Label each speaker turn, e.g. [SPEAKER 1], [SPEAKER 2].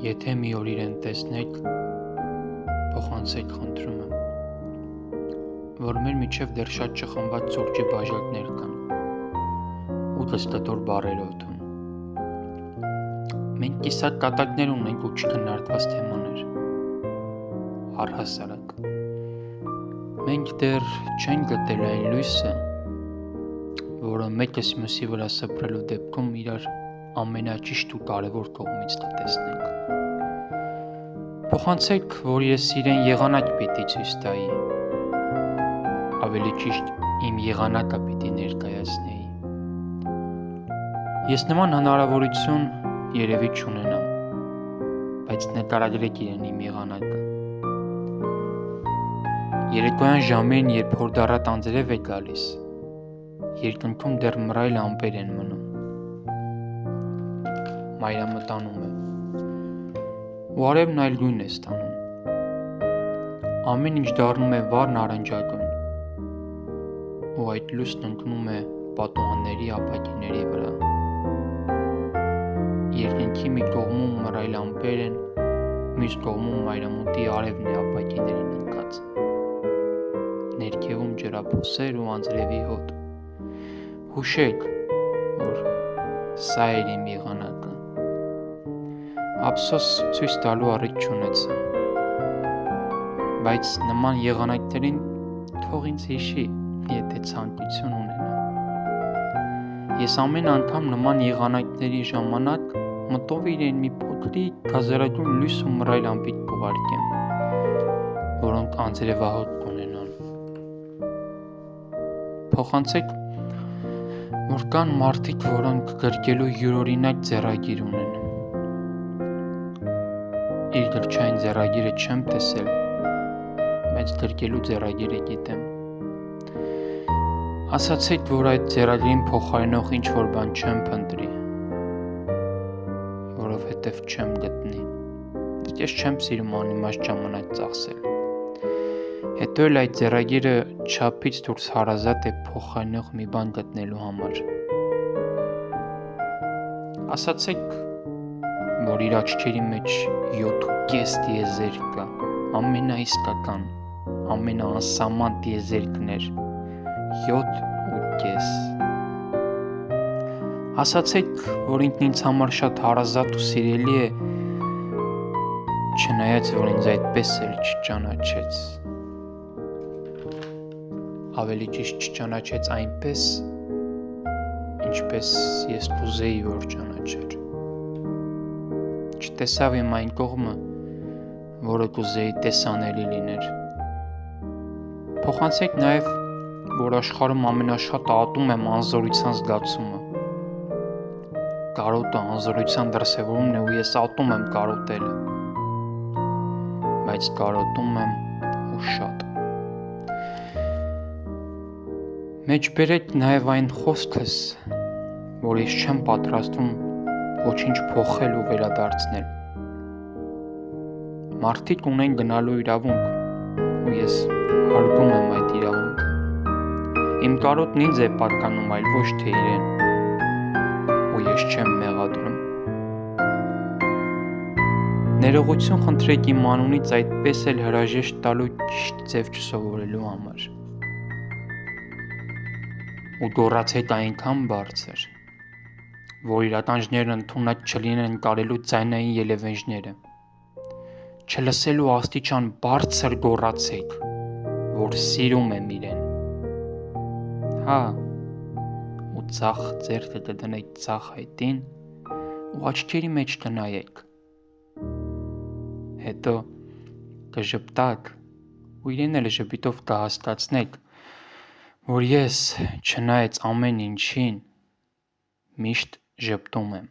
[SPEAKER 1] Եթե մի օր իրեն տեսնեք, փոխանցեք խնդրում եմ, որ մեր միջև դեռ շատ չխմված սուրճի բաժակներ կան ու կստտոր բառերով թուն։ Մենք կիսատ կատակներ ունենք ու չքննարկված թեմաներ, առհասարակ։ Մենք դեռ չենք գտել այն լույսը, որը մեկս մյուսի վրա սփռելու դեպքում իրար ամենաճիշտ ու կարևոր կողմից կտեսնենք։ Փոխանցեք, որ ես իրեն եղանակ պիտի ցույց տայի, ավելի ճիշտ իմ եղանակը պիտի ներկայացնեի։ Ես նման հնարավորություն երևի չունենամ, բայց նկարագրեք իրեն իմ եղանակը։ Երեկոյան ժամերին, երբ հորդառատ անձրև է գալիս, երկնքում դեռ մռայլ ամպեր են մնում։ Մայրամտանում է, ու արևն այլ գույն է ստանում։ Ամեն ինչ դառնում է վառ նարնջագույն, ու այդ լույսն ընկնում է պատուհանների ապակիների վրա։ Երկնքի մի կողմում մռայլ ամպեր են, մյուս կողմում մայրամուտի արևն է ապակիներին ընկած։ Ներքևում ջրափոսեր ու անձրևի հոտ։ Հուշեք, որ սա էր իմ եղանակը։ Ափսոս ցույց տալու առիթ չունեցա, բայց նման եղանակներին թող ինձ հիշի, եթե ցանկություն ունենա։ Ես ամեն անգամ նման եղանակների ժամանակ մտով իրեն մի փոքրիկ գազարագույն լույս ու մռայլ ամպիկ կուղարկեմ, որոնք անձրևահոտ կունենան։ Փոխանցեք, որ կան մարդիկ, որոնք գրկելու յուրօրինակ ձեռագիր ունեն։ Իր գրչային ձեռագիրը չեմ տեսել, բայց գրկելու ձեռագիրը գիտեմ։ Ասացեք, որ այդ ձեռագրին փոխարինող ինչ-որ բան չեմ փնտրի, որովհետև չեմ գտնի։ Ես չեմ սիրում անիմաստ ժամանակ ծախսել։ Հետո էլ այդ ձեռագիրը չափից դուրս հարազատ է փոխարինող մի բան գտնելու համար։ Ասացեք, որ իր աչքերի մեջ 7.5 տիեզերք կա, ամենաիսկական, ամենաանսահման տիեզերքներ, 7.5։ Ասացեք, որ ինքն ինձ համար շատ հարազատ ու սիրելի է, չնայած որ ինձ այդպես էլ չճանաչեց։ Ավելի ճիշտ չճանաչեց այնպես, ինչպես ես կուզեի, որ ճանաչեր։ Չտեսավ իմ այն կողմը, որը կուզեի տեսանելի լիներ։ Փոխանցեք նաև, որ աշխարհում ամենաշատը ատում եմ անզորության զգացումը։ Կարոտը անզորության դրսևորումն է ու ես ատում եմ կարոտելը, բայց կարոտում եմ ու շատ։ Մեջբերեք նաև այն խոսքս, որ ես չեմ պատրաստվում ոչինչ փոխել ու վերադարձնել։ Մարդիկ ունեն գնալու իրավունք, ու ես հարգում եմ այդ իրավունքը։ Իմ կարոտն ինձ է պատկանում, այլ ոչ թե իրեն, ու ես չեմ մեղադրում։ Ներողություն խնդրեք իմ անունից այդպես էլ հրաժեշտ տալու ճիշտ ձև չսովորելու համար։ Ու գոռացեք այնքան բարձր, որ իր ականջներն ընդունակ չլինեն կարելու ձայնային ելևէջները։ Չլսելու աստիճան բարձր գոռացեք, որ սիրում եմ իրեն։ Հա, ու ցախ ձեռքը կդնեք ցախ հայտին ու աչքերի մեջ կնայեք։ Հետո կժպտաք ու իրեն էլ ժպիտով կհասկացնեք, որ ես, չնայած ամեն ինչին, միշտ ժպտում եմ։